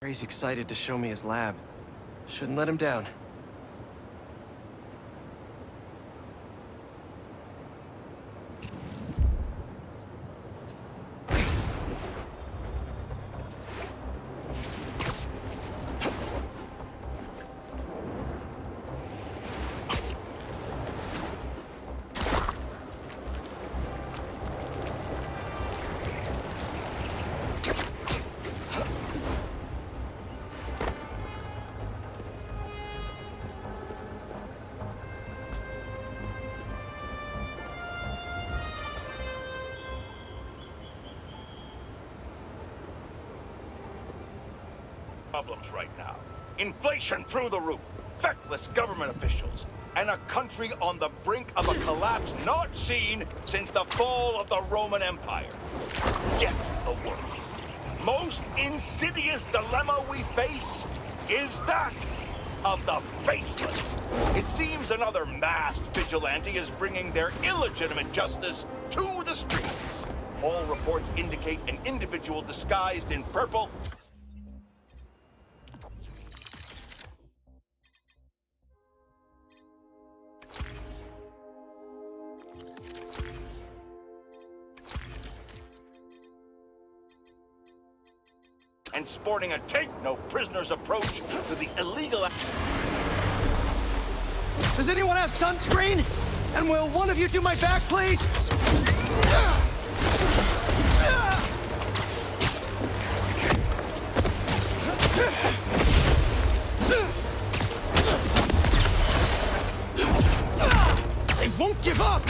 He's excited to show me his lab. Shouldn't let him down. Problems right now. Inflation through the roof, feckless government officials, and a country on the brink of a collapse not seen since the fall of the Roman Empire. Get the worst. Most insidious dilemma we face is that of the faceless. It seems another masked vigilante is bringing their illegitimate justice to the streets. All reports indicate an individual disguised in purple and sporting a take-no-prisoners approach to the illegal... Does anyone have sunscreen? And will one of you do my back, please? They won't give up!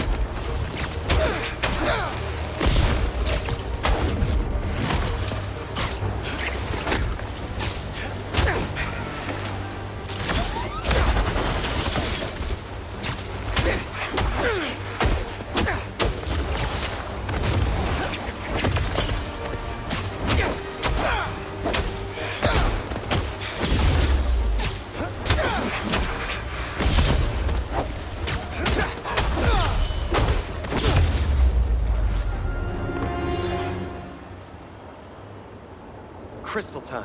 Crystal time.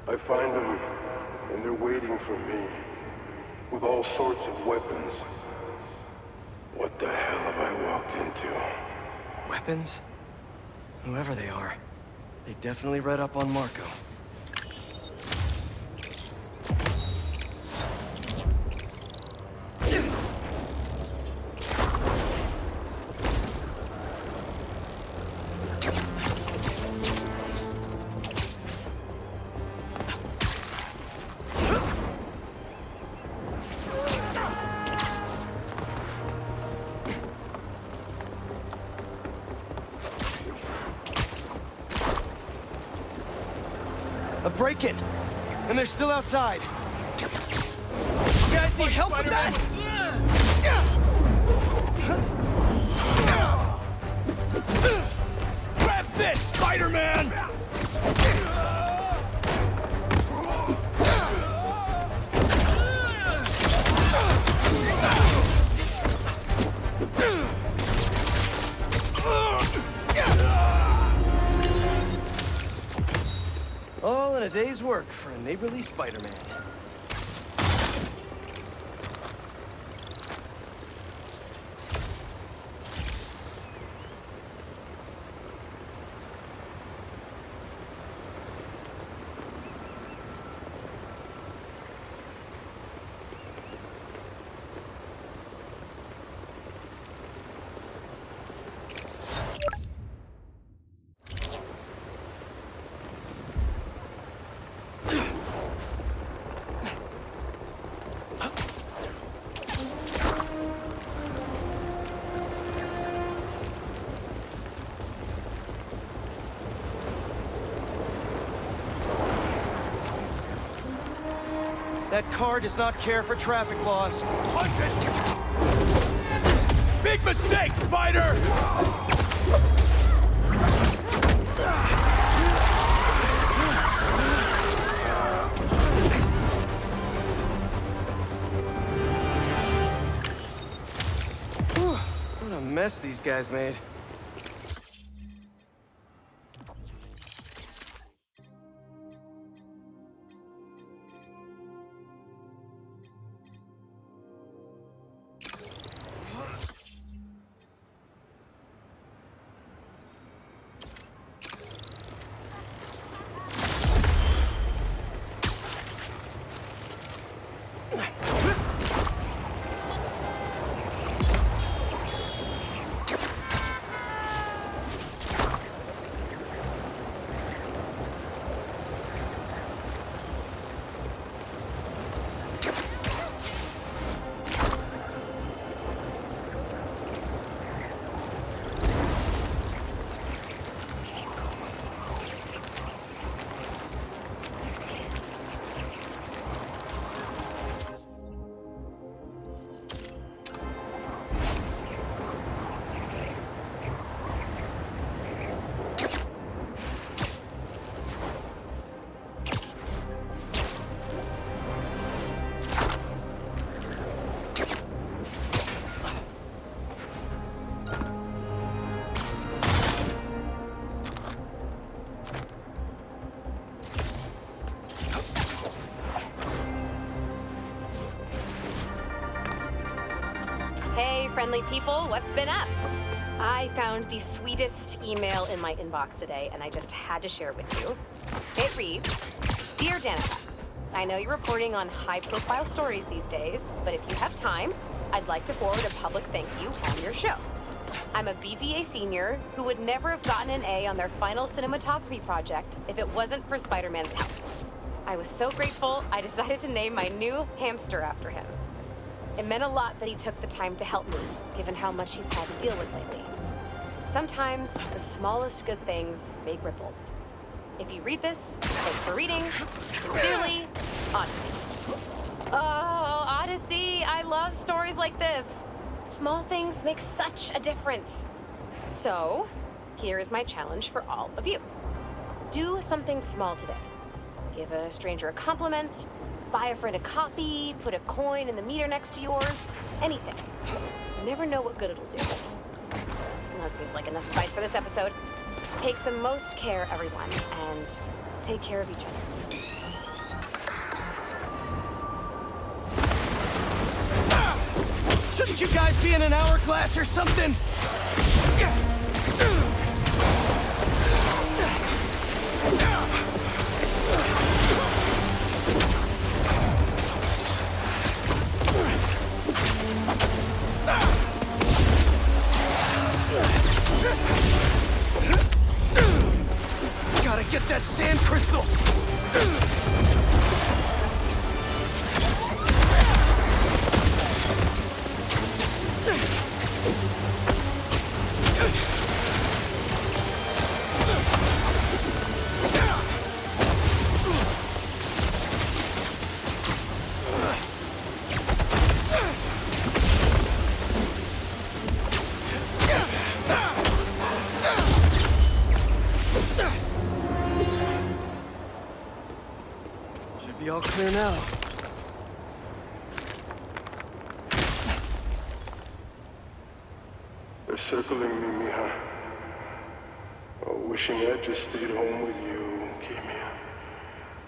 I find them, and they're waiting for me, with all sorts of weapons. What the hell have I walked into? Weapons? Whoever they are, they definitely read up on Marco. A break-in! And they're still outside! You guys need help with that? Grab this, Spider-Man! All in a day's work for a neighborly Spider-Man. That car does not care for traffic laws. Big mistake, Spider! mess these guys made. Hey, friendly people, what's been up? I found the sweetest email in my inbox today, and I just had to share it with you. It reads, Dear Danica, I know you're reporting on high-profile stories these days, but if you have time, I'd like to forward a public thank you on your show. I'm a BVA senior who would never have gotten an A on their final cinematography project if it wasn't for Spider-Man's help. I was so grateful, I decided to name my new hamster after him. It meant a lot that he took the time to help me, given how much he's had to deal with lately. Sometimes, the smallest good things make ripples. If you read this, thanks for reading. Sincerely, Odyssey. Oh, Odyssey, I love stories like this. Small things make such a difference. So, here is my challenge for all of you. Do something small today. Give a stranger a compliment, buy a friend a coffee, put a coin in the meter next to yours, anything. You never know what good it'll do. Well, that seems like enough advice for this episode. Take the most care, everyone, and take care of each other. Shouldn't you guys be in an hourglass or something? Gotta get that sand crystal! Should be all clear now. They're circling me, Mija. Oh, wishing I'd just stayed home with you, came here.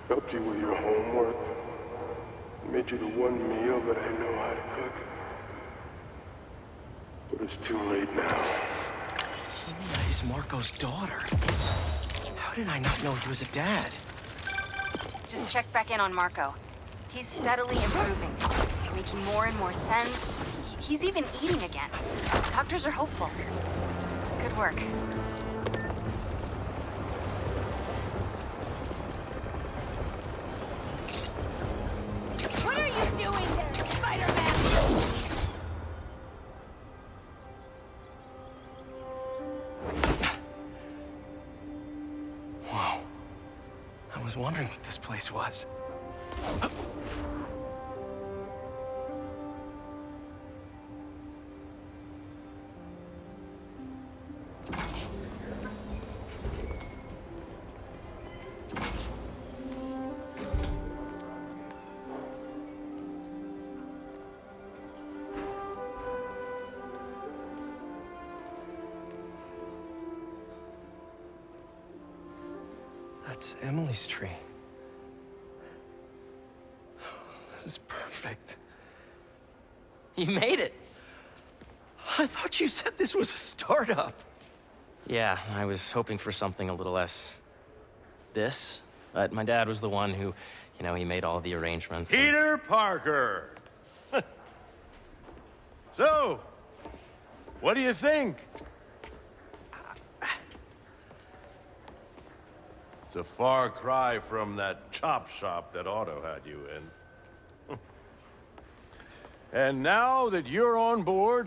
Helped you with your homework. Made you the one meal that I know how to cook. But it's too late now. Mia is Marco's daughter. How did I not know he was a dad? Just check back in on Marco. He's steadily improving, making more and more sense. He's even eating again. Doctors are hopeful. Good work. What are you doing there, Spider-Man? Whoa. I was wondering what this place was. It's Emily's tree. This is perfect. You made it! I thought you said this was a startup. Yeah, I was hoping for something a little less... this. But my dad was the one who, he made all the arrangements. Peter Parker! So, what do you think? It's a far cry from that chop shop that Otto had you in. And now that you're on board,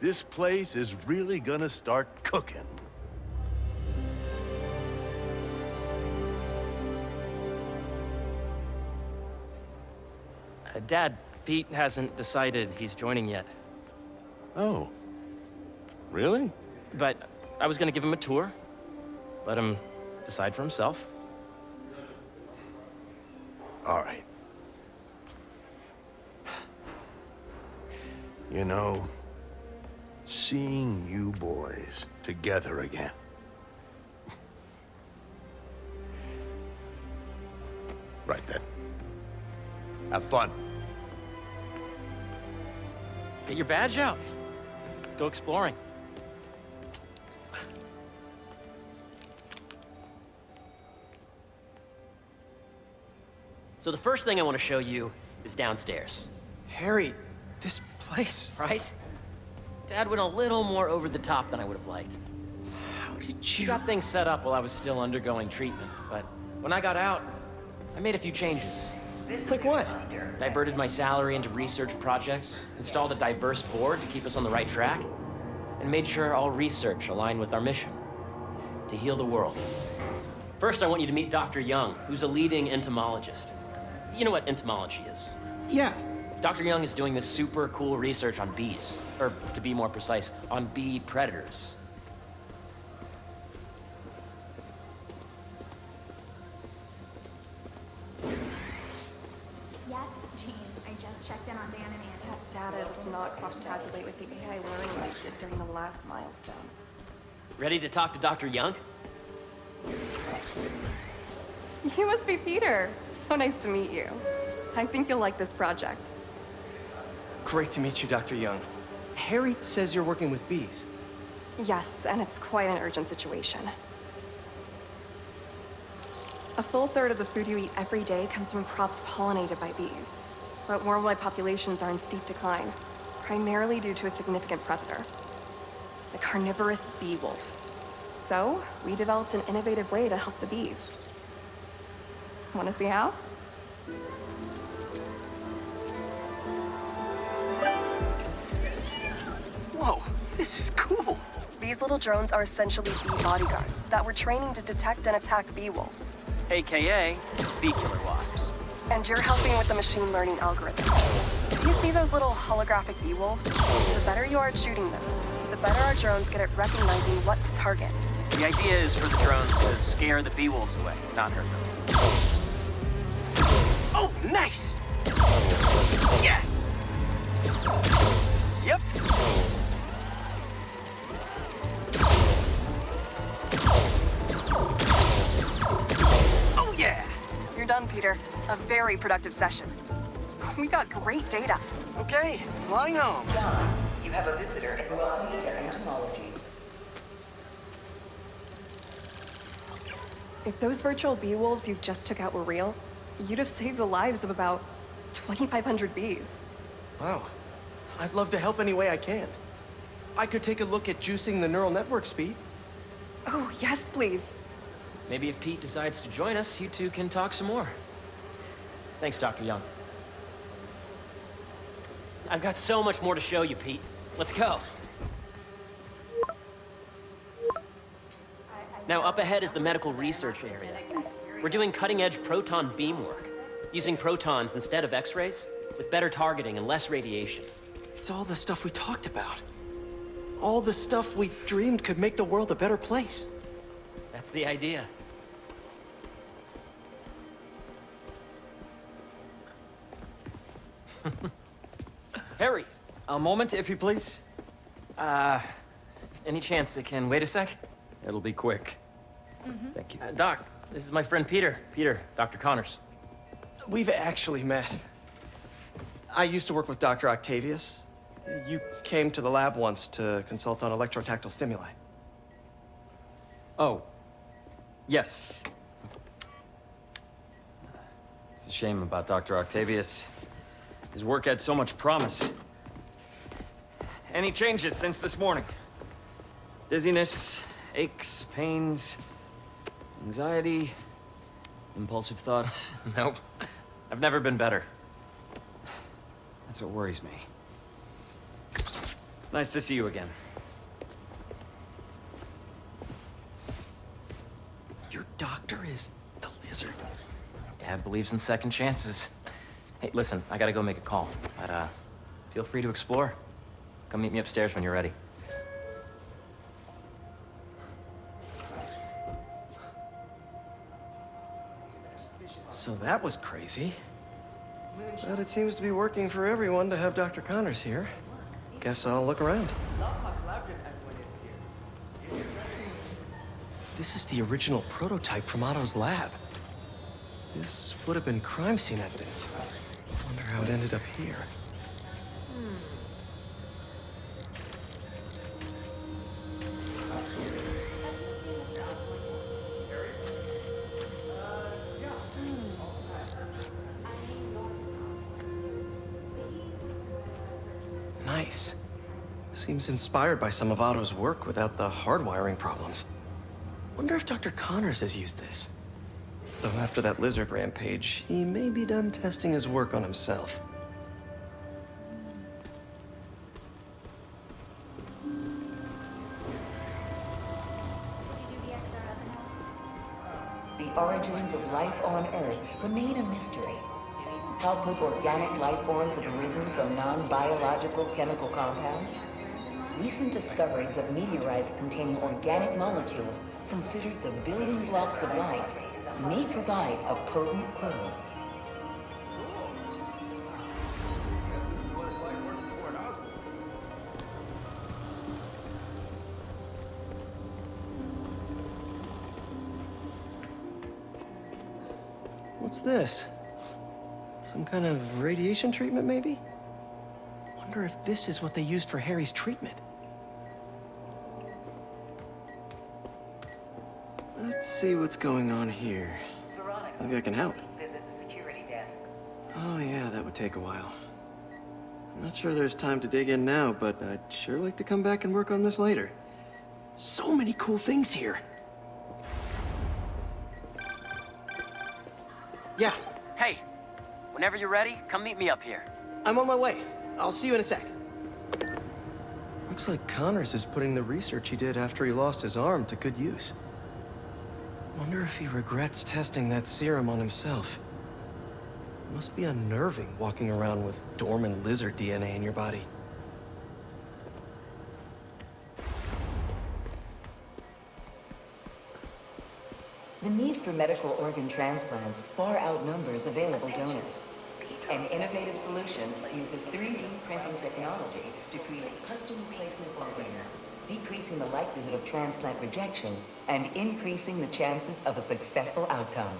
this place is really gonna start cooking. Dad, Pete hasn't decided he's joining yet. Oh. Really? But I was gonna give him a tour. Let him decide for himself. All right. You know, seeing you boys together again. Right then. Have fun. Get your badge out. Let's go exploring. So the first thing I want to show you is downstairs. Harry, this place. Right? Dad went a little more over the top than I would have liked. How did He you... got things set up while I was still undergoing treatment, but when I got out, I made a few changes. Like what? Diverted my salary into research projects, installed a diverse board to keep us on the right track, and made sure all research aligned with our mission, to heal the world. First, I want you to meet Dr. Young, who's a leading entomologist. You know what entomology is? Yeah. Dr. Young is doing this super cool research on bees, or to be more precise, on bee predators. Yes, Jean. I just checked in on Dan and Annie. That data does not cross-tabulate with the AI learning I did during the last milestone. Ready to talk to Dr. Young? You must be Peter. So nice to meet you. I think you'll like this project. Great to meet you, Dr. Young. Harry says you're working with bees. Yes, and it's quite an urgent situation. A full third of the food you eat every day comes from crops pollinated by bees. But worldwide populations are in steep decline, primarily due to a significant predator, the carnivorous bee wolf. So, we developed an innovative way to help the bees. Want to see how? Whoa, this is cool. These little drones are essentially bee bodyguards that we're training to detect and attack bee wolves. AKA bee killer wasps. And you're helping with the machine learning algorithm. You see those little holographic bee wolves? The better you are at shooting those, the better our drones get at recognizing what to target. The idea is for the drones to scare the bee wolves away, not hurt them. Oh, nice! Yes! Yep. Oh, yeah! You're done, Peter. A very productive session. We got great data. Okay, flying home. You have a visitor and welcome to entomology. If those virtual bee wolves you just took out were real, you'd have saved the lives of about 2,500 bees. Wow. I'd love to help any way I can. I could take a look at juicing the neural network speed. Oh, yes, please. Maybe if Pete decides to join us, you two can talk some more. Thanks, Dr. Young. I've got so much more to show you, Pete. Let's go. Now, up ahead is the medical research area. We're doing cutting-edge proton beam work, using protons instead of X-rays, with better targeting and less radiation. It's all the stuff we talked about. All the stuff we dreamed could make the world a better place. That's the idea. Harry, a moment, if you please. Any chance it can wait a sec? It'll be quick. Thank you. Doc, this is my friend Peter. Peter, Dr. Connors. We've actually met. I used to work with Dr. Octavius. You came to the lab once to consult on electrotactile stimuli. Oh. Yes. It's a shame about Dr. Octavius. His work had so much promise. Any changes since this morning? Dizziness, aches, pains, anxiety, impulsive thoughts? Nope. I've never been better. That's what worries me. Nice to see you again. Your doctor is the lizard. Dad believes in second chances. Hey, listen, I gotta go make a call, but feel free to explore. Come meet me upstairs when you're ready. So that was crazy. But it seems to be working for everyone to have Dr. Connors here. Guess I'll look around. This is the original prototype from Otto's lab. This would have been crime scene evidence. I wonder how it ended up here. Nice. Seems inspired by some of Otto's work without the hardwiring problems. Wonder if Dr. Connors has used this. Though after that lizard rampage, he may be done testing his work on himself. The origins of life on Earth remain a mystery. How could organic life forms have arisen from non-biological chemical compounds? Recent discoveries of meteorites containing organic molecules considered the building blocks of life may provide a potent clue. What's this? Some kind of radiation treatment, maybe? Wonder if this is what they used for Harry's treatment. Let's see what's going on here. Maybe I can help. Oh yeah, that would take a while. I'm not sure there's time to dig in now, but I'd sure like to come back and work on this later. So many cool things here. Yeah, Hey, whenever you're ready, come meet me up here. I'm on my way. I'll see you in a sec. Looks like Connors is putting the research he did after he lost his arm to good use. Wonder if he regrets testing that serum on himself. Must be unnerving walking around with dormant lizard DNA in your body. The need for medical organ transplants far outnumbers available donors. An innovative solution uses 3D printing technology to create custom replacement organs, decreasing the likelihood of transplant rejection and increasing the chances of a successful outcome.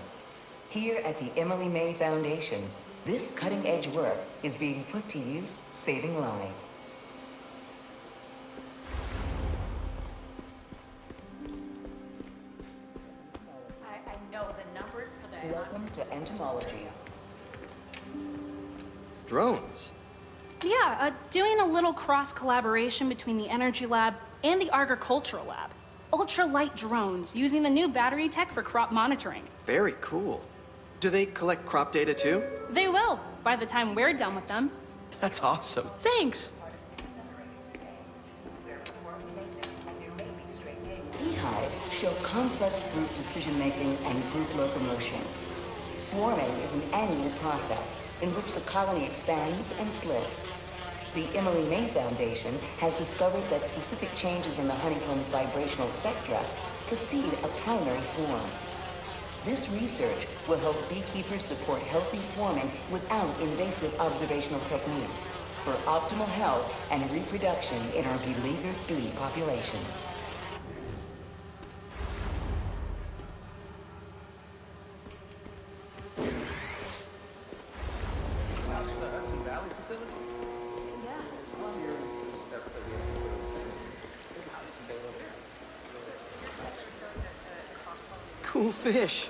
Here at the Emily May Foundation, this cutting-edge work is being put to use, saving lives. I know the numbers for that. Welcome to entomology. Drones? Yeah, doing a little cross-collaboration between the Energy Lab and the Agricultural Lab. Ultralight drones using the new battery tech for crop monitoring. Very cool. Do they collect crop data too? They will, by the time we're done with them. That's awesome. Thanks. Beehives show complex group decision-making and group locomotion. Swarming is an annual process in which the colony expands and splits. The Emily May Foundation has discovered that specific changes in the honeycomb's vibrational spectra precede a primary swarm. This research will help beekeepers support healthy swarming without invasive observational techniques for optimal health and reproduction in our beleaguered bee population. Cool fish.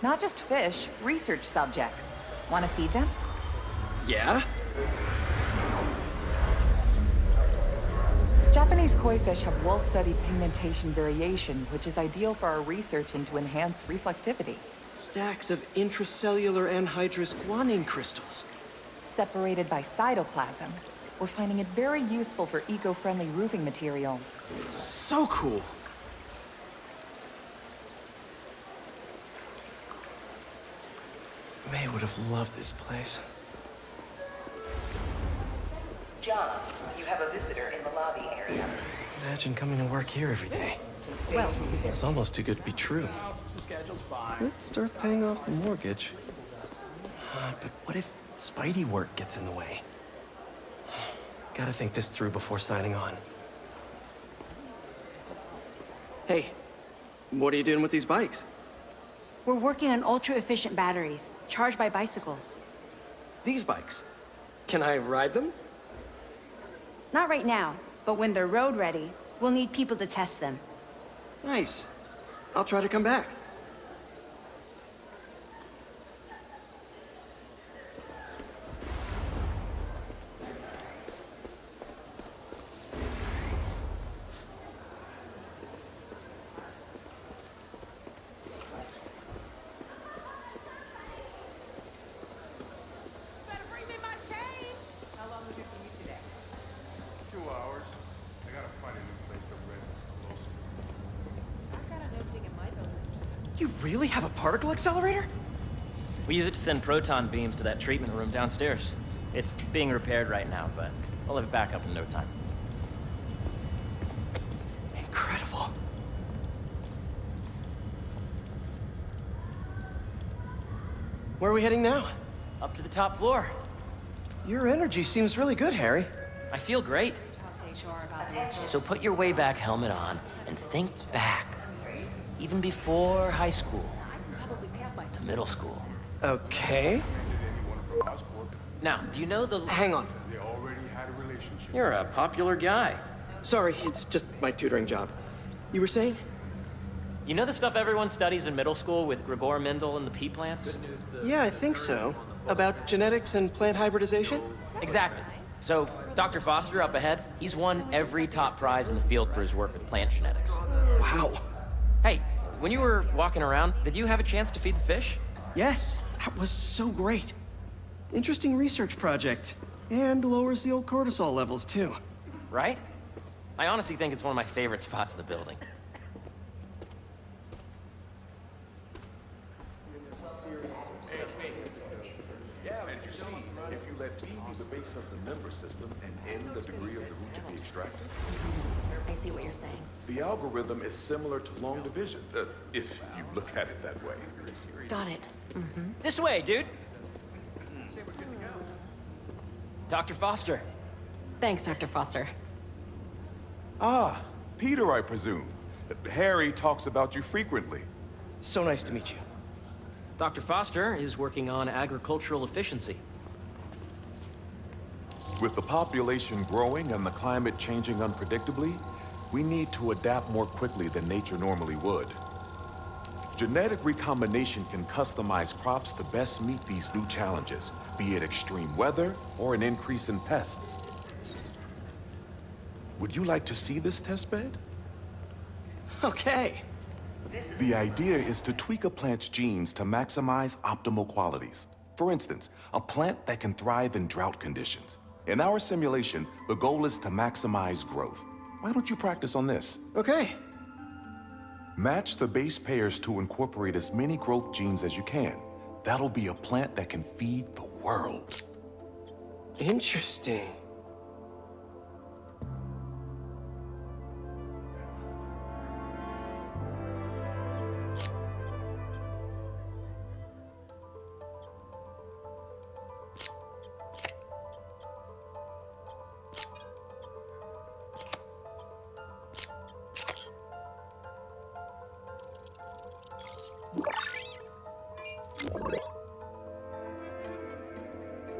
Not just fish, research subjects. Want to feed them? Yeah? Japanese koi fish have well-studied pigmentation variation, which is ideal for our research into enhanced reflectivity. Stacks of intracellular anhydrous guanine crystals. Separated by cytoplasm, we're finding it very useful for eco-friendly roofing materials. So cool. May would have loved this place. John, you have a visitor in the lobby area. Imagine coming to work here every day. Well, It's almost too good to be true. Let's start paying off the mortgage. But what if Spidey work gets in the way? Gotta think this through before signing on. Hey, what are you doing with these bikes? We're working on ultra-efficient batteries, charged by bicycles. These bikes? Can I ride them? Not right now, but when they're road ready, we'll need people to test them. Nice. I'll try to come back. You really have a particle accelerator? We use it to send proton beams to that treatment room downstairs. It's being repaired right now, but we'll have it back up in no time. Incredible. Where are we heading now? Up to the top floor. Your energy seems really good, Harry. I feel great. So put your way back helmet on and think back. Even before high school. To middle school. Okay. Now, do you know the... Hang on. You're a popular guy. Sorry, it's just my tutoring job. You were saying? You know the stuff everyone studies in middle school with Gregor Mendel and the pea plants? Yeah, I think so. About genetics and plant hybridization? Exactly. So, Dr. Foster up ahead, he's won every top prize in the field for his work with plant genetics. Wow. Hey, when you were walking around, did you have a chance to feed the fish? Yes, that was so great. Interesting research project. And lowers the old cortisol levels, too. Right? I honestly think it's one of my favorite spots in the building. And you see, if you let B be the base of the member system and N the degree of the root to be extracted, I see what you're saying. the algorithm is similar to long division, if you look at it that way. Got it. This way, dude. Dr. Foster. Thanks, Dr. Foster. Ah, Peter, I presume. Harry talks about you frequently. So nice to meet you. Dr. Foster is working on agricultural efficiency. With the population growing and the climate changing unpredictably, we need to adapt more quickly than nature normally would. Genetic recombination can customize crops to best meet these new challenges, be it extreme weather or an increase in pests. Would you like to see this testbed? Okay. The idea is to tweak a plant's genes to maximize optimal qualities. For instance, a plant that can thrive in drought conditions. In our simulation, the goal is to maximize growth. Why don't you practice on this? Okay. Match the base pairs to incorporate as many growth genes as you can. That'll be a plant that can feed the world. Interesting.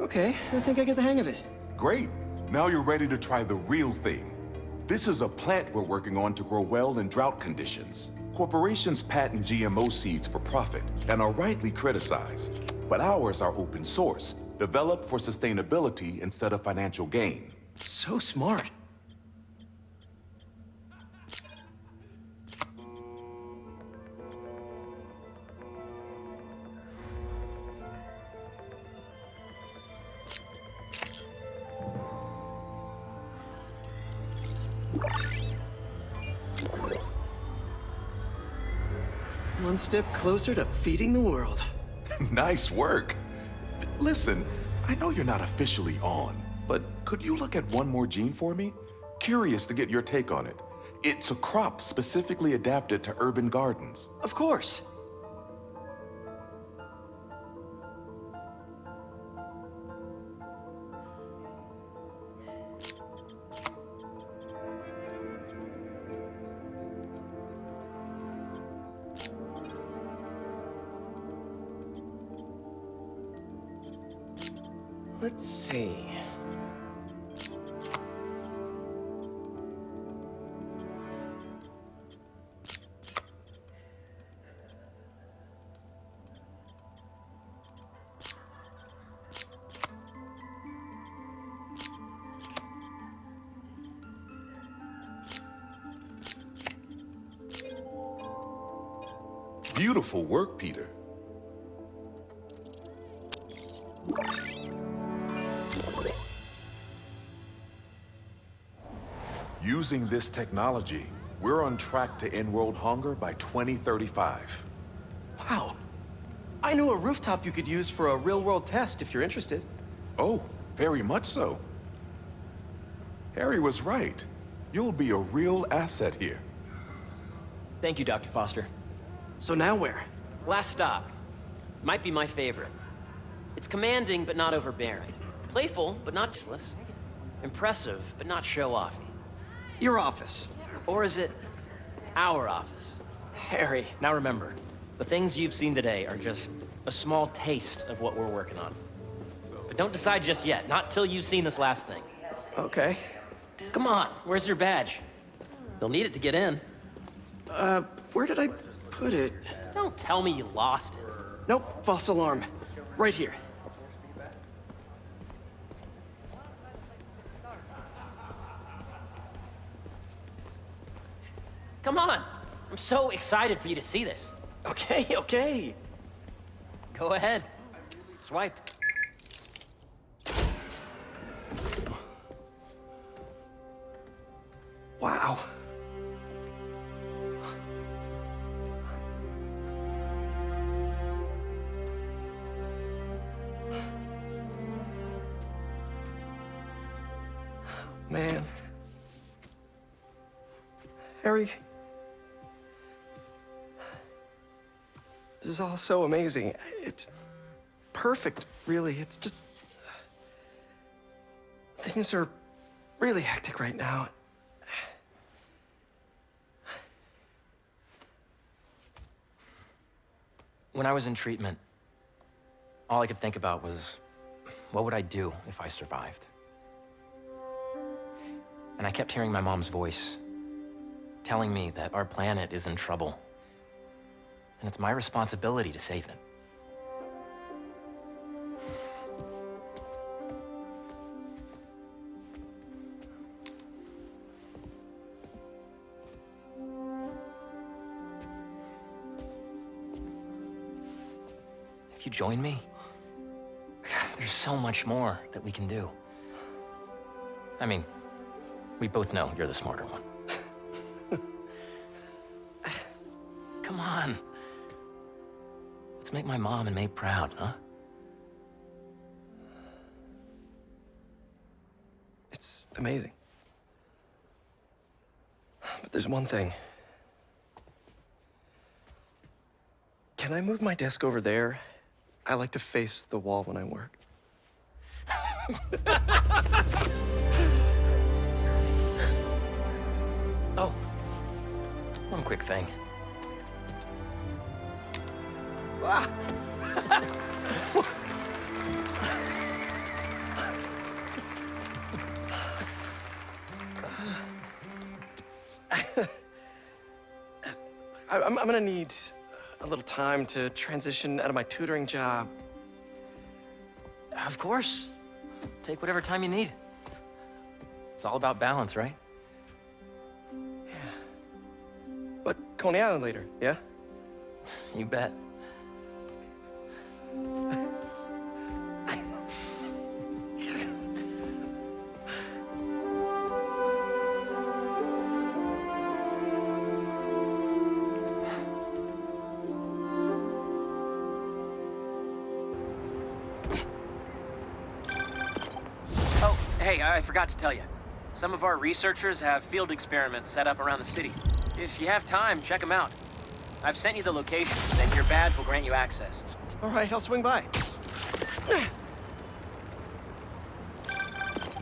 Okay, I think I get the hang of it. Great. Now you're ready to try the real thing. This is a plant we're working on to grow well in drought conditions. Corporations patent GMO seeds for profit and are rightly criticized. But ours are open source, developed for sustainability instead of financial gain. So smart. One step closer to feeding the world. Nice work. Listen, I know you're not officially on, but could you look at one more gene for me? Curious to get your take on it. It's a crop specifically adapted to urban gardens. Of course. Let's see. Beautiful work, Peter. Using this technology, we're on track to end world hunger by 2035. Wow. I know a rooftop you could use for a real-world test if you're interested. Oh, very much so. Harry was right. You'll be a real asset here. Thank you, Dr. Foster. So now where? Last stop. Might be my favorite. It's commanding, but not overbearing. Playful, but not useless. Impressive, but not show-offy. Your office. Or is it our office? Harry. Now remember, the things you've seen today are just a small taste of what we're working on. But don't decide just yet, not till you've seen this last thing. Okay. Come on, where's your badge? You'll need it to get in. Where did I put it? Don't tell me you lost it. Nope, false alarm. Right here. Come on! I'm so excited for you to see this. Okay, okay. Go ahead. Swipe. Wow. Man. Harry. This is all so amazing. It's perfect, really. It's just... Things are really hectic right now. When I was in treatment, all I could think about was, what would I do if I survived? And I kept hearing my mom's voice, telling me that our planet is in trouble. And it's my responsibility to save it. If you join me, there's so much more that we can do. I mean, we both know you're the smarter one. Come on. Let's make my mom and May proud, huh? It's amazing. But there's one thing. Can I move my desk over there? I like to face the wall when I work. Oh, one quick thing. Ah. I'm gonna need a little time to transition out of my tutoring job. Of course. Take whatever time you need. It's all about balance, right? But Coney Island later, yeah? You bet. Oh, hey, I forgot to tell you. Some of our researchers have field experiments set up around the city. If you have time, check them out. I've sent you the locations, and your badge will grant you access. All right, I'll swing by.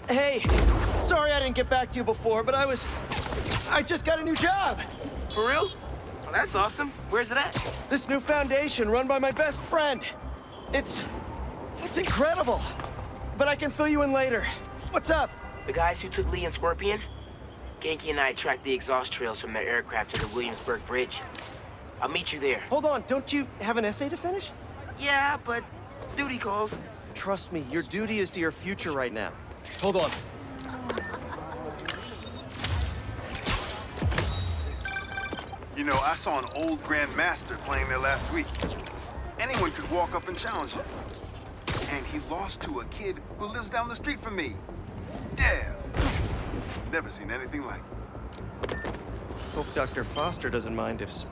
Hey, sorry I didn't get back to you before, but I just got a new job. For real? Well, that's awesome. Where's it at? This new foundation run by my best friend. It's incredible. But I can fill you in later. What's up? The guys who took Lee and Scorpion? Genki and I tracked the exhaust trails from their aircraft to the Williamsburg Bridge. I'll meet you there. Hold on, don't you have an essay to finish? Yeah, but duty calls. Trust me, your duty is to your future right now. Hold on. You know, I saw an old Grand Master playing there last week. Anyone could walk up and challenge him. And he lost to a kid who lives down the street from me. Dev. Never seen anything like it. Hope Dr. Foster doesn't mind if...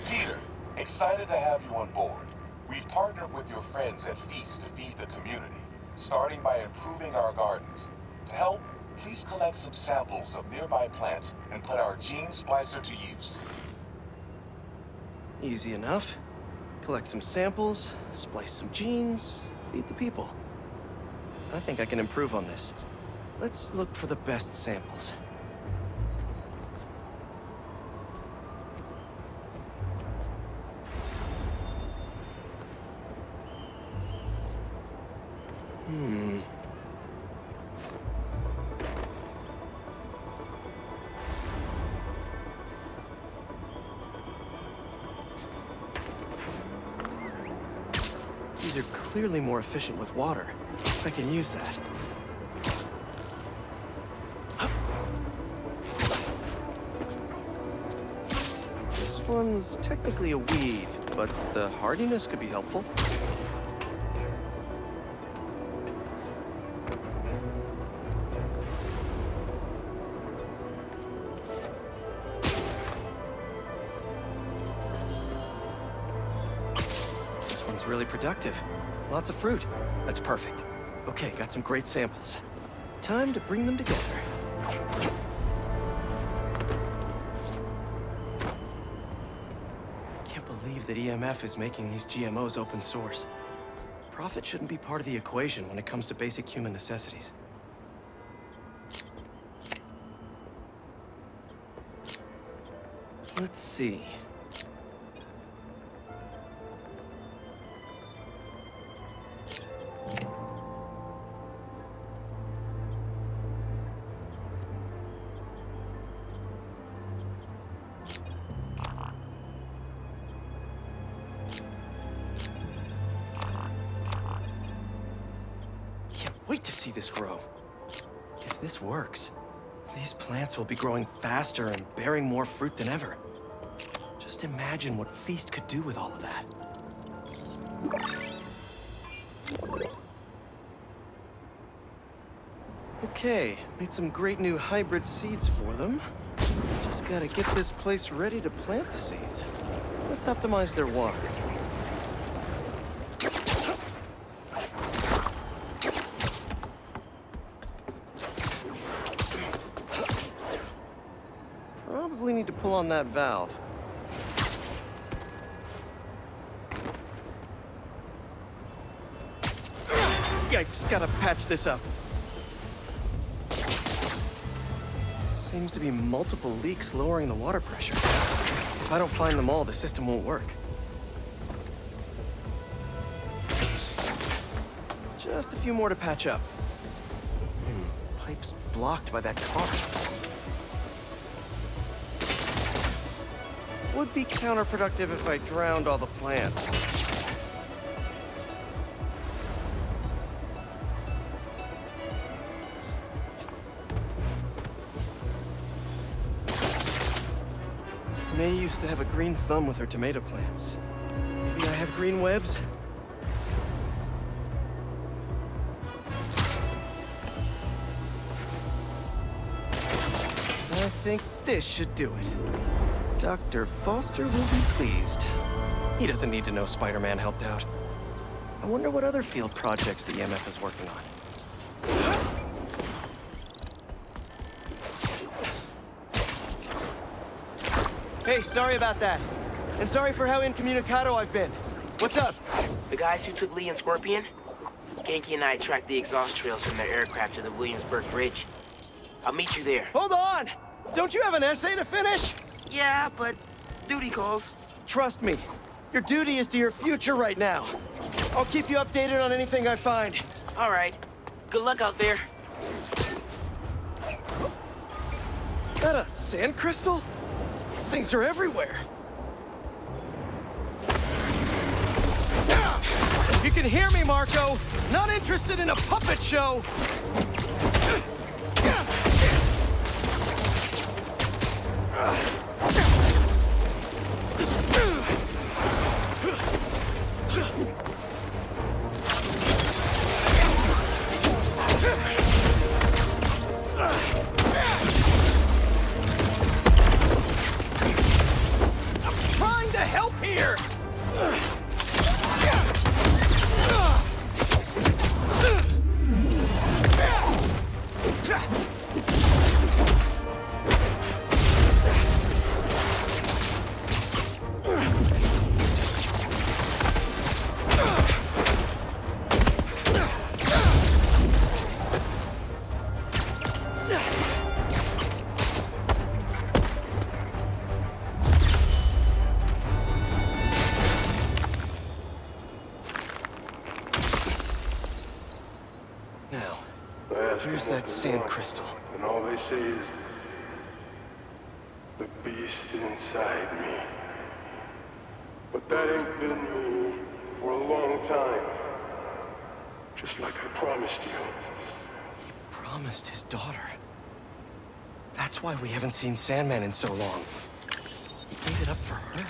Peter, excited to have you on board. We've partnered with your friends at Feast to feed the community, starting by improving our gardens. To help, please collect some samples of nearby plants and put our gene splicer to use. Easy enough. Collect some samples, splice some genes, feed the people. I think I can improve on this. Let's look for the best samples. These are clearly more efficient with water. I can use that. This one's technically a weed, but the hardiness could be helpful. Really productive. Lots of fruit. That's perfect. Okay, got some great samples. Time to bring them together. Can't believe that EMF is making these GMOs open source. Profit shouldn't be part of the equation when it comes to basic human necessities. Let's see. Wait to see this grow. If this works, these plants will be growing faster and bearing more fruit than ever. Just imagine what Feast could do with all of that. Okay, made some great new hybrid seeds for them. Just gotta get this place ready to plant the seeds. Let's optimize their water. Probably need to pull on that valve. Yikes, gotta patch this up. Seems to be multiple leaks lowering the water pressure. If I don't find them all, the system won't work. Just a few more to patch up. Pipe's blocked by that car. Would be counterproductive if I drowned all the plants. May used to have a green thumb with her tomato plants. Maybe I have green webs? I think this should do it. Dr. Foster will be pleased. He doesn't need to know Spider-Man helped out. I wonder what other field projects the EMF is working on. Hey, sorry about that. And sorry for how incommunicado I've been. What's up? The guys who took Lee and Scorpion? Genki and I tracked the exhaust trails from their aircraft to the Williamsburg Bridge. I'll meet you there. Hold on! Don't you have an essay to finish? Yeah, but duty calls. Trust me, your duty is to your future right now. I'll keep you updated on anything I find. All right. Good luck out there. That a sand crystal? These things are everywhere. You can hear me, Marco. Not interested in a puppet show. I'm trying to help here. Here's that sand crystal. And all they say is, the beast inside me. But that ain't been me for a long time. Just like I promised you. He promised his daughter. That's why we haven't seen Sandman in so long. He gave it up for her.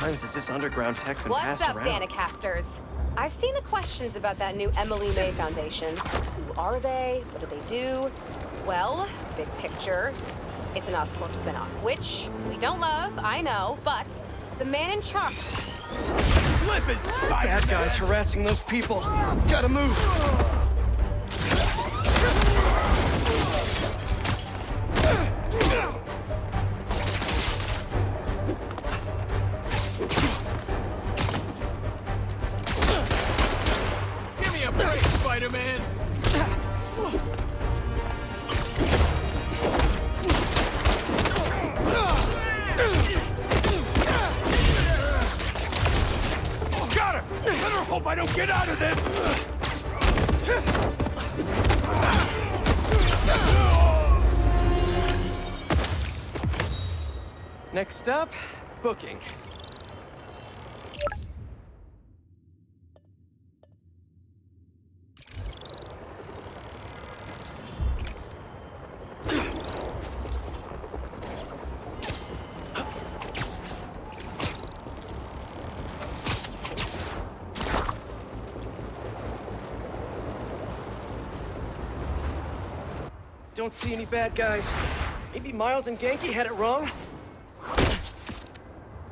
Has this underground tech been What's passed up, around? Danicasters? I've seen the questions about that new Emily May Foundation. Who are they? What do they do? Well, big picture, it's an Oscorp spinoff, which we don't love, I know, but the man in charge... Bad guys harassing those people. Gotta move. Spider-Man! Got her! Let her hope I don't get out of this! Next up, booking. don't see any bad guys. Maybe Miles and Genki had it wrong?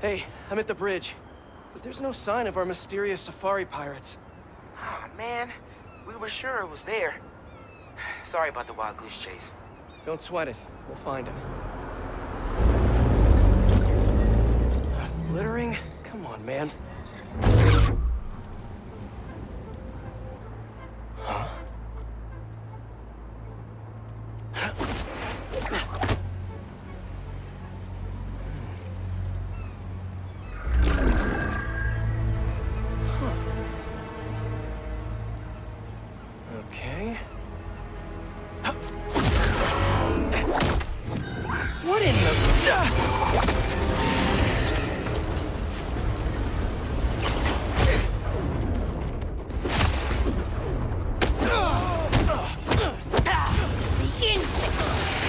Hey, I'm at the bridge. But there's no sign of our mysterious safari pirates. Oh, man. We were sure it was there. Sorry about the wild goose chase. Don't sweat it. We'll find him. Littering? Come on, man. Huh? Okay. What in the...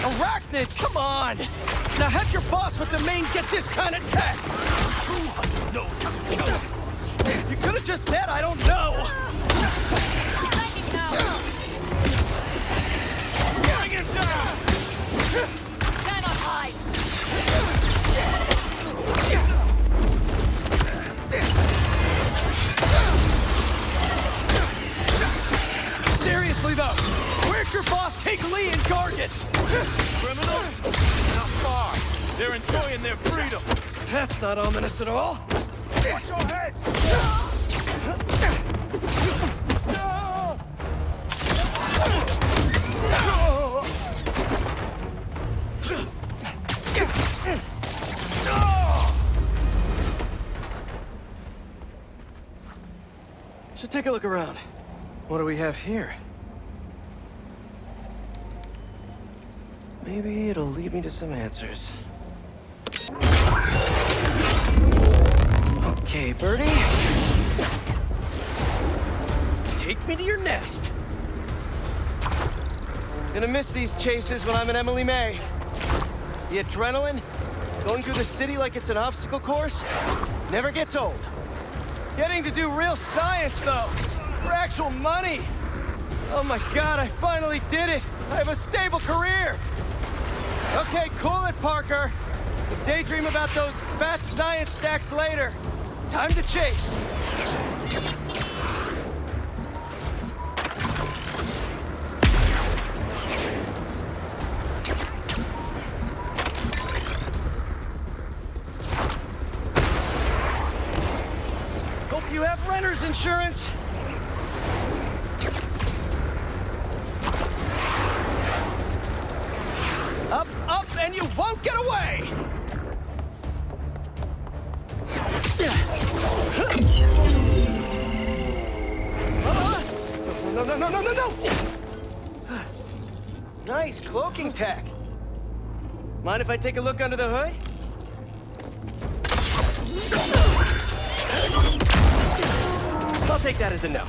Arachnid, come on! Now have your boss with the main get this kind of tech! True hunter knows how to kill him. You could have just said I don't know! Bring him down! Cannot hide! Seriously though, where'd your boss take Lee and Gargan? Criminals? Not far. They're enjoying their freedom. That's not ominous at all. Watch your head! Should take a look around. What do we have here? Maybe it'll lead me to some answers. Okay, Birdie. Take me to your nest. Gonna miss these chases when I'm in Emily May. The adrenaline, going through the city like it's an obstacle course, never gets old. Getting to do real science, though, for actual money. Oh my God, I finally did it. I have a stable career. Okay, cool it, Parker. We'll daydream about those fat science stacks later. Time to chase. Hope you have renter's insurance. Up, up, and you won't get away! No! Nice cloaking tech. Mind if I take a look under the hood? I'll take that as a no.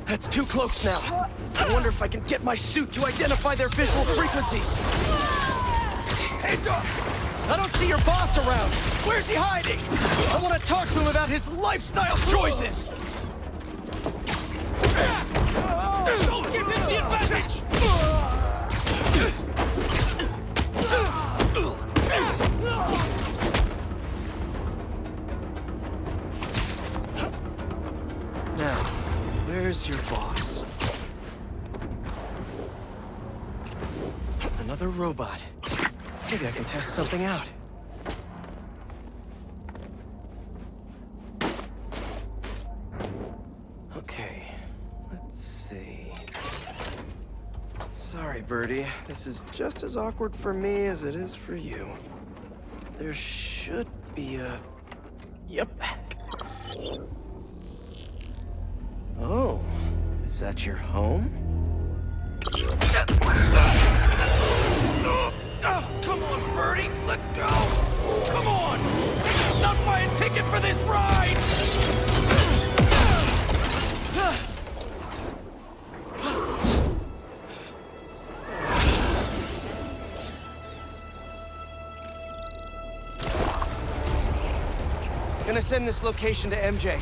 That's 2 cloaks now. I wonder if I can get my suit to identify their visual frequencies. Hands up! I don't see your boss around. Where's he hiding? I want to talk to him about his lifestyle choices. Don't give him the advantage! Now, where's your boss? Another robot. Maybe I can test something out. Okay, let's see. Sorry, Birdie. This is just as awkward for me as it is for you. There should be a... Yep. Oh, is that your home? Oh, come on, Birdie! Let go! Come on! Not buy a ticket for this ride! Gonna send this location to MJ.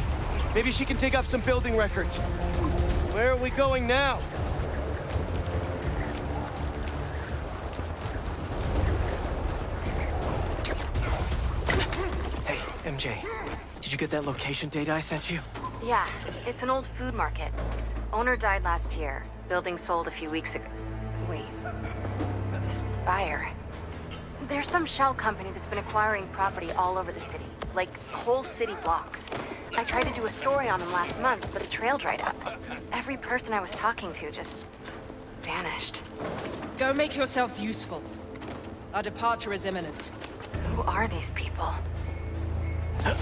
Maybe she can dig up some building records. Where are we going now? Hey, MJ. Did you get that location data I sent you? Yeah, it's an old food market. Owner died last year. Building sold a few weeks ago. Wait. This buyer. There's some shell company that's been acquiring property all over the city. Like, whole city blocks. I tried to do a story on them last month, but a trail dried up. Every person I was talking to just vanished. Go make yourselves useful. Our departure is imminent. Who are these people? I'm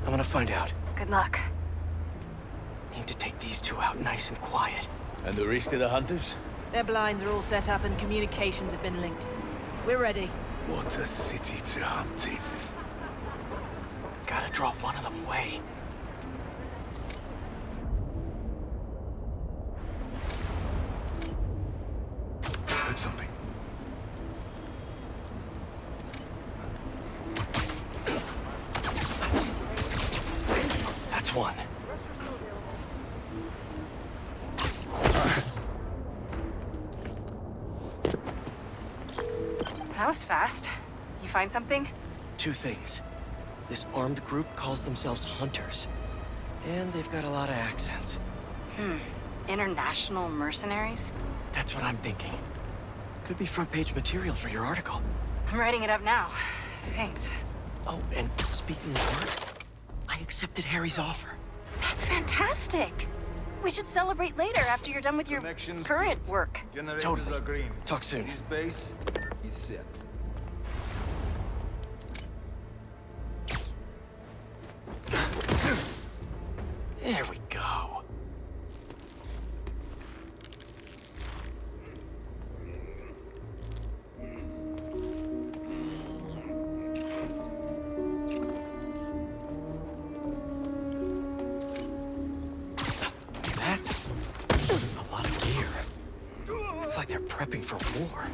gonna find out. Good luck. Need to take these two out nice and quiet. And the rest of the hunters? Their blinds are all set up and communications have been linked. We're ready. What a city to hunt in. Gotta draw one of them away. Heard something. That's one. That was fast. You find something? Two things. This armed group calls themselves Hunters. And they've got a lot of accents. International mercenaries? That's what I'm thinking. Could be front page material for your article. I'm writing it up now. Thanks. Oh, and speaking of work, I accepted Harry's offer. That's fantastic. We should celebrate later after you're done with your current work. Generators Totally. are green. Talk soon. This base is set. There we go. That's a lot of gear. It's like they're prepping for war.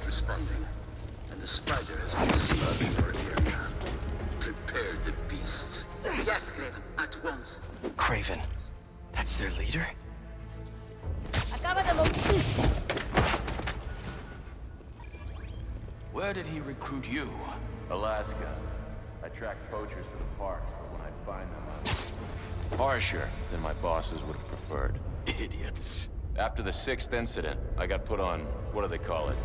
Responding, and the spider has been seen for an area. Prepare the beasts. Yes, Kraven, at once. Kraven. That's their leader? Where did he recruit you? Alaska. I track poachers to the parks, but when I find them, I'm harsher than my bosses would have preferred. Idiots. After the 6th incident, I got put on, what do they call it?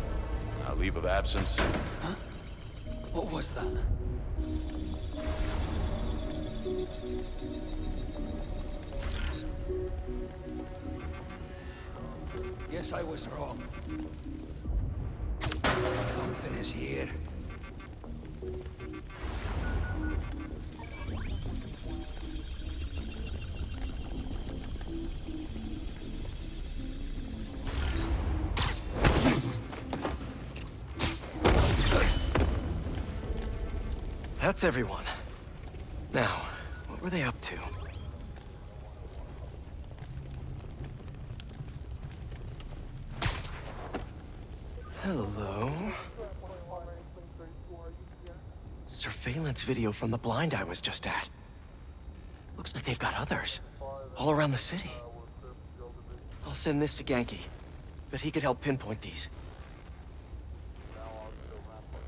Leave of absence. Huh? What was that? Guess I was wrong. Something is here. That's everyone. Now, what were they up to? Hello? Surveillance video from the blind I was just at. Looks like they've got others. All around the city. I'll send this to Genki. But he could help pinpoint these.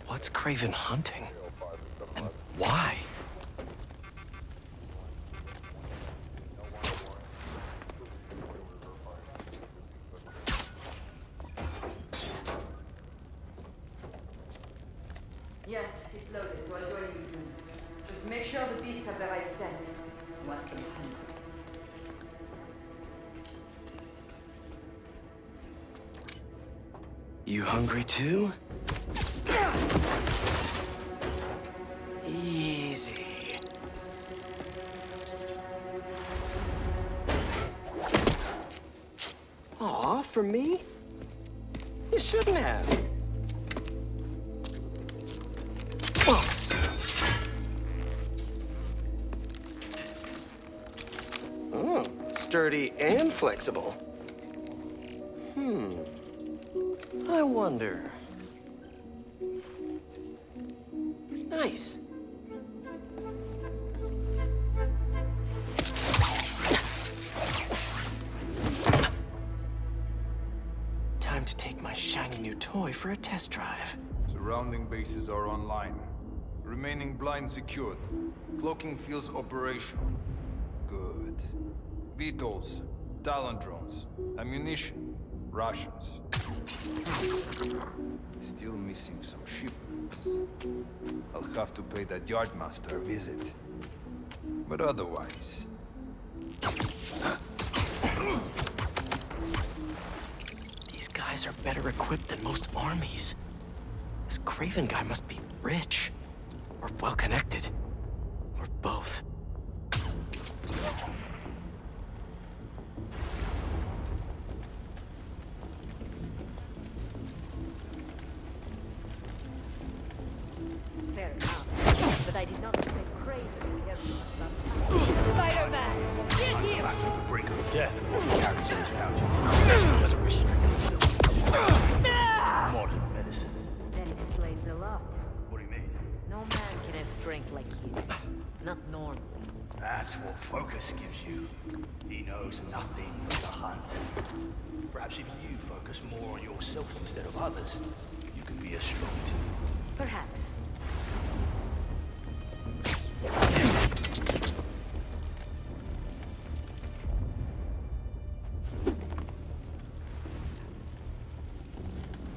What's Kraven hunting? And why? Yes, it's loaded. We'll join you soon. Just make sure the beasts have the right scent. Want some honey? You hungry too? Easy. Aw, for me? You shouldn't have. sturdy and flexible. I wonder. Nice. Time to take my shiny new toy for a test drive. Surrounding bases are online. Remaining blind secured. Cloaking fields operational. Good. Beetles, Talon drones, ammunition, rations. Still missing some shipments. I'll have to pay that yardmaster a visit. But otherwise... These guys are better equipped than most armies. This Kraven guy must be rich. Or well-connected. Or both. Fair enough. But I did not expect Kraven to care so much about Spider-Man! Get him! Back to the brink of death before he carries into out. Doesn't restrict. Modern medicine. That explains a lot. What do you mean? No man can have strength like his. Not normally. That's what focus gives you. He knows nothing but the hunt. Perhaps if you focus more on yourself instead of others, you can be as strong too. Perhaps.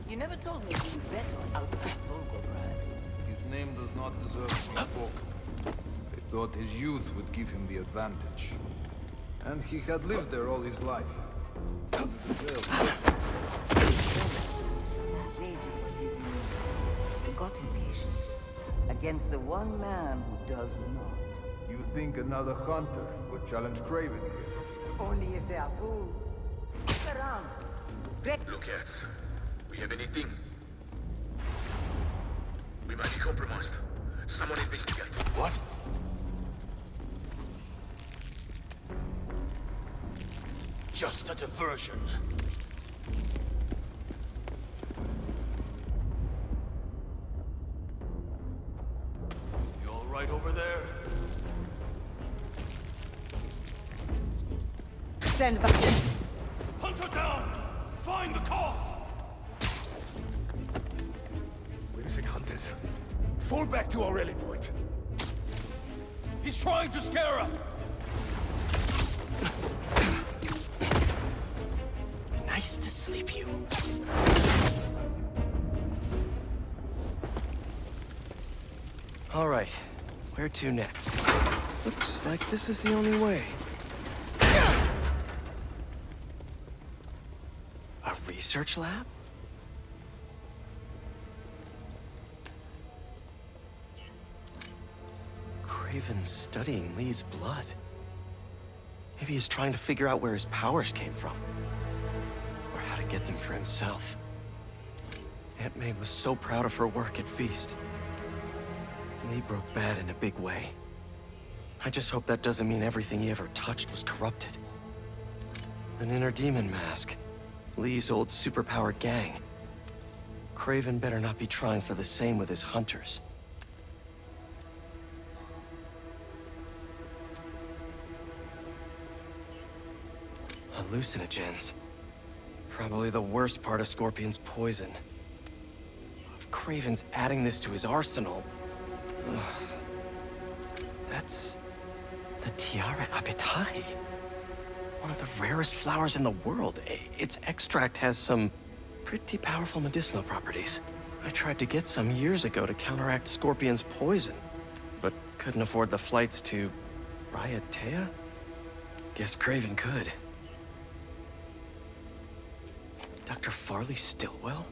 You never told me you better outside Volgograd. His name does not deserve to be spoken. I thought his youth would give him the advantage. And he had lived there all his life. Forgotten patience. Against the one man who does not. You think another hunter would challenge Kraven here? Only if they are fools. Look around. Lucas, we have anything? We might be compromised. Someone investigate. What? Just a diversion. You all right over there? Stand back. Hunter down! Find the cause! Witnessing hunters. Fall back to our rally point. He's trying to scare us! Nice to sleep you. All right, where to next? Looks like this is the only way. A research lab? Kraven's studying Lee's blood. Maybe he's trying to figure out where his powers came from. Or how to get them for himself. Aunt May was so proud of her work at Feast. Lee broke bad in a big way. I just hope that doesn't mean everything he ever touched was corrupted. An inner demon mask. Lee's old superpowered gang. Kraven better not be trying for the same with his hunters. Hallucinogens. Probably the worst part of Scorpion's poison. If Kraven's adding this to his arsenal... That's... the Tiara Apitai. One of the rarest flowers in the world. Its extract has some pretty powerful medicinal properties. I tried to get some years ago to counteract Scorpion's poison, but couldn't afford the flights to... Raiatea? Guess Kraven could. Dr. Farley Stillwell?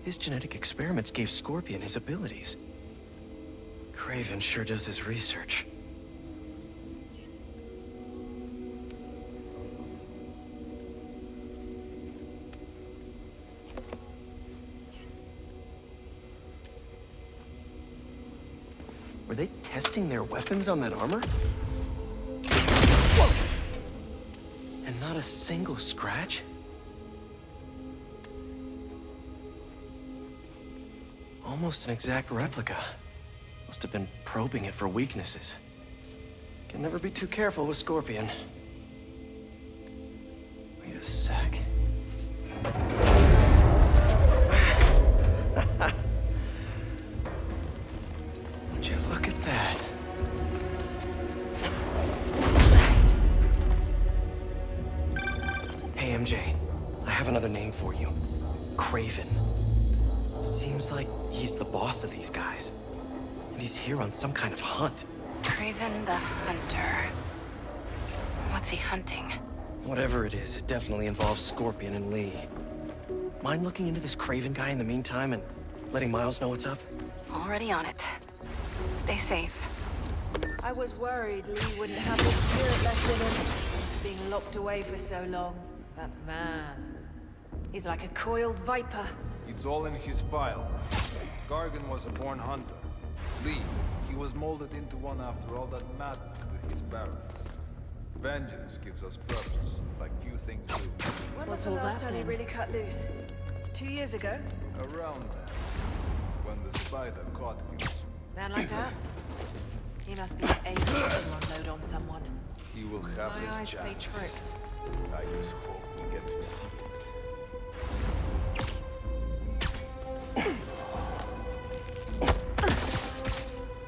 His genetic experiments gave Scorpion his abilities. Kraven sure does his research. Were they testing their weapons on that armor? Whoa! And not a single scratch? Almost an exact replica. Must have been probing it for weaknesses. Can never be too careful with Scorpion. Wait a sec. Would you look at that? Hey, MJ. I have another name for you. Kraven. Seems like he's the boss of these guys. And he's here on some kind of hunt. Kraven the Hunter. What's he hunting? Whatever it is, it definitely involves Scorpion and Lee. Mind looking into this Kraven guy in the meantime and letting Miles know what's up? Already on it. Stay safe. I was worried Lee wouldn't have the spirit left in him, being locked away for so long. But man, he's like a coiled viper. It's all in his file. Gargan was a born hunter. Lee, he was molded into one after all that madness with his barons. Vengeance gives us purpose, like few things do. When was the last time he really cut loose? 2 years ago? Around then, when the spider caught him. Man like that? He must be able to unload on someone. He will have My his eyes play chance. tricks. I just hope we get to see it.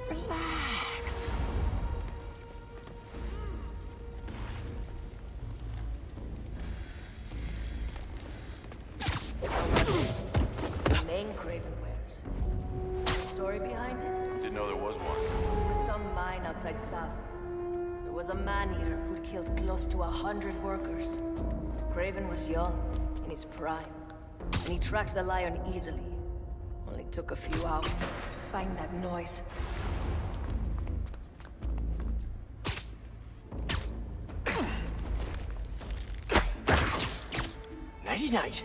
Relax. The main Kraven wears. Story behind it? Didn't know there was one. There was some mine outside Sav. There was a man-eater who'd killed close to 100 workers. Kraven was young, in his prime, and he tracked the lion easily. Only took a few hours to find that noise. Nighty-night.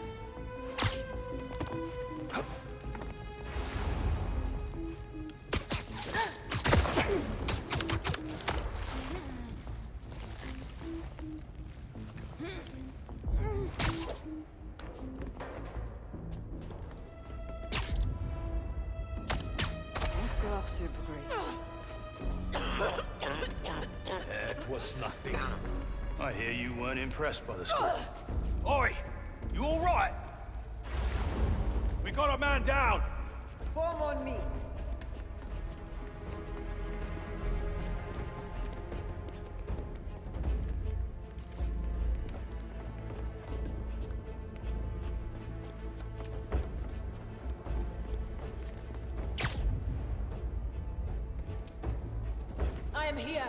That was nothing. I hear you weren't impressed by the score. Oi! You all right? We got a man down! Form on me. I am here.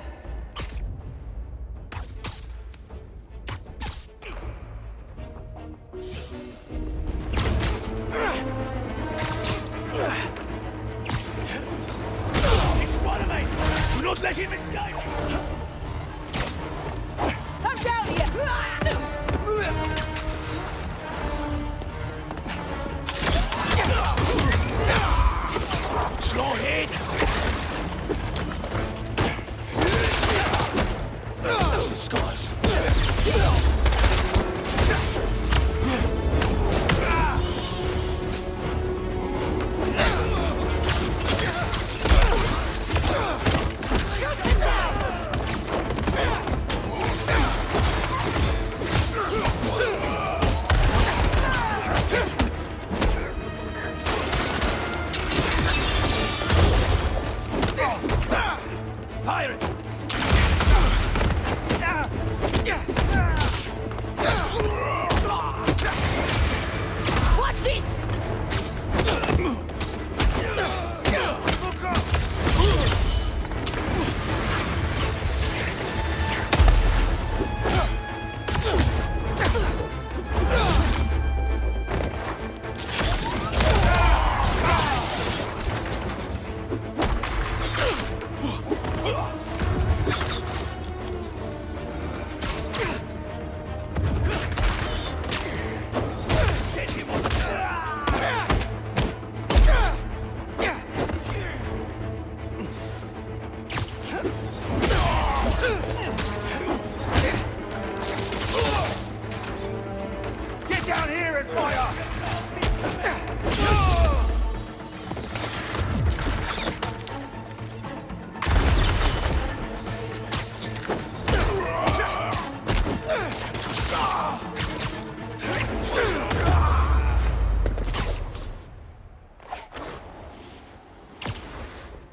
It's one of me! Do not let him escape! I'm down here! Slow hits! That's the scars. Shoot him down!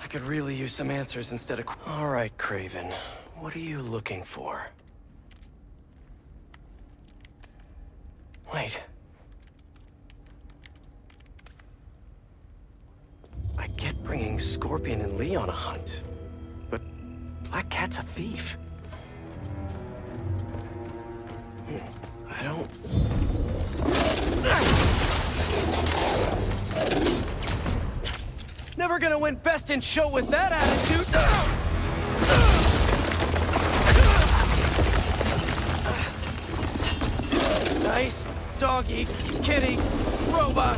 I could really use some answers instead of... All right, Kraven. What are you looking for? Wait. I get bringing Scorpion and Lee on a hunt, but Black Cat's a thief. I don't... Never gonna win Best in Show with that attitude! Nice doggy, kitty, robot!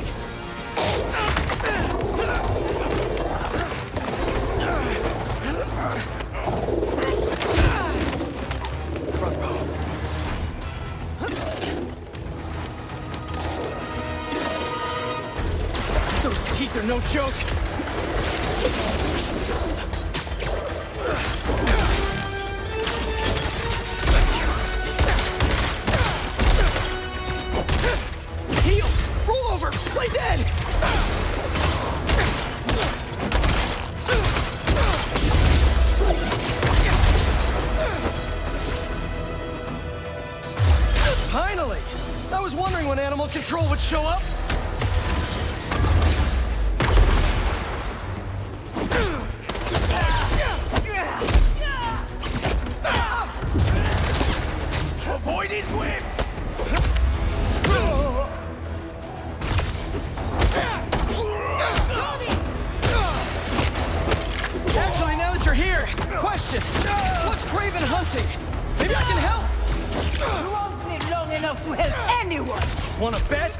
Front row. Those teeth are no joke! Heal! Roll over! Play dead! Finally! I was wondering when Animal Control would show up. Avoid his whips! Actually, now that you're here, question. What's Kraven hunting? Maybe I can help. You won't live long enough to help anyone! Wanna bet?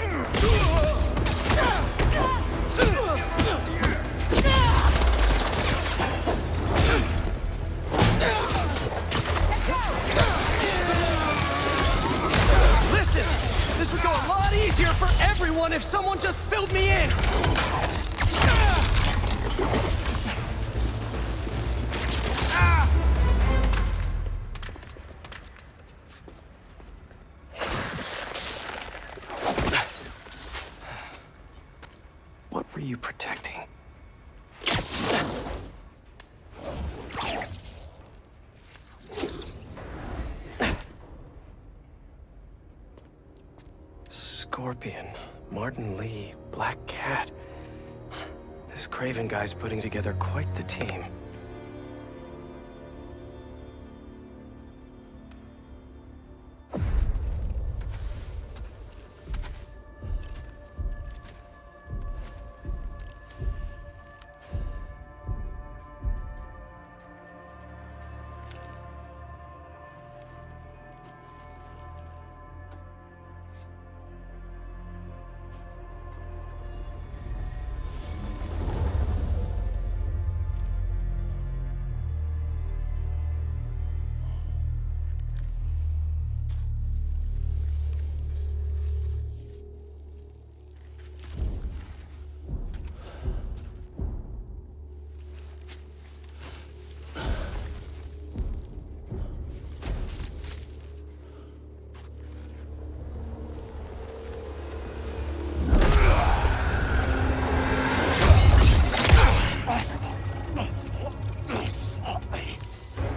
Listen! This would go a lot easier for everyone if someone just filled me in! What were you protecting? Scorpion, Martin Lee, Black Cat. This Kraven guy's putting together quite the team.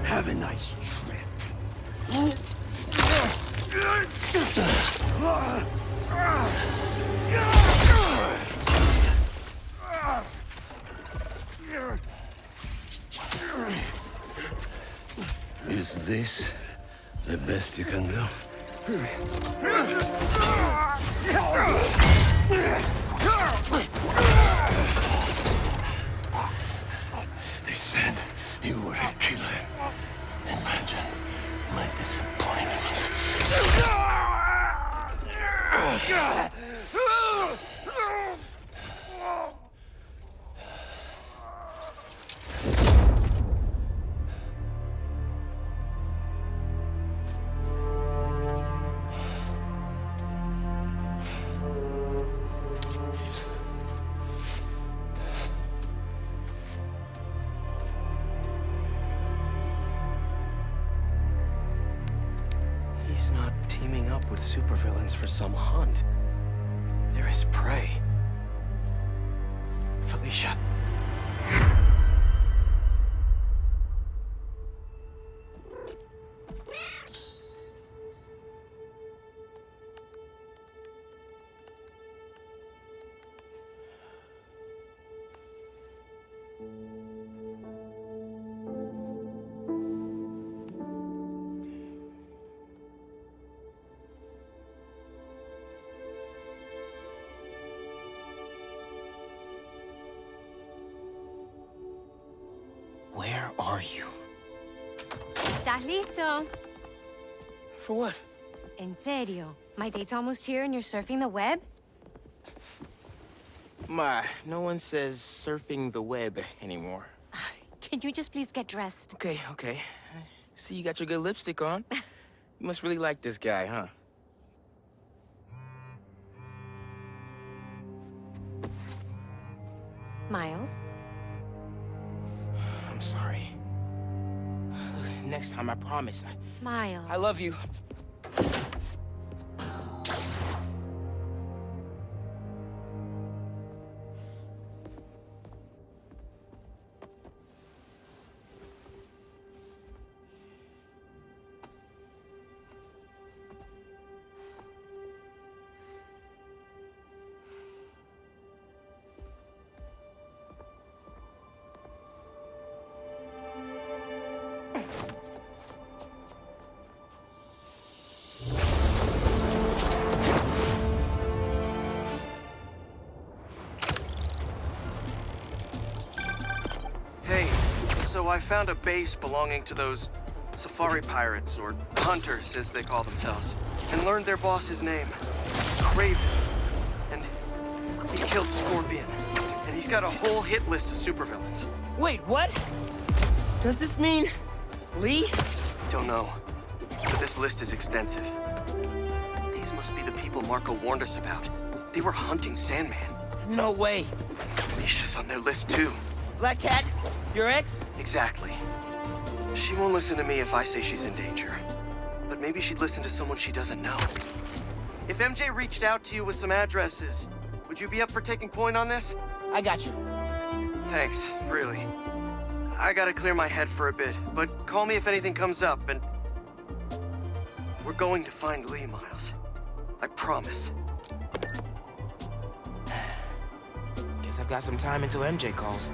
Have a nice trip. Is this the best you can do? They said you were a killer. Imagine my disappointment. up with supervillains for some hunt. There is prey. Felicia. Where are you? ¿Estás listo? For what? En serio? My date's almost here and you're surfing the web? Ma, no one says surfing the web anymore. Can you just please get dressed? Okay, okay. See, you got your good lipstick on. You must really like this guy, huh? Miles? I'm sorry. Look, next time, I promise. Miles. I love you. Hey, so I found a base belonging to those safari pirates, or hunters as they call themselves, and learned their boss's name, Kraven. And he killed Scorpion. And he's got a whole hit list of supervillains. Wait, what? Does this mean Lee? Don't know, but this list is extensive. These must be the people Marco warned us about. They were hunting Sandman. No way. Misha's on their list too. Black Cat? Your ex? Exactly. She won't listen to me if I say she's in danger. But maybe she'd listen to someone she doesn't know. If MJ reached out to you with some addresses, would you be up for taking point on this? I got you. Thanks, really. I gotta clear my head for a bit, but call me if anything comes up, and... We're going to find Lee, Miles. I promise. Guess I've got some time until MJ calls.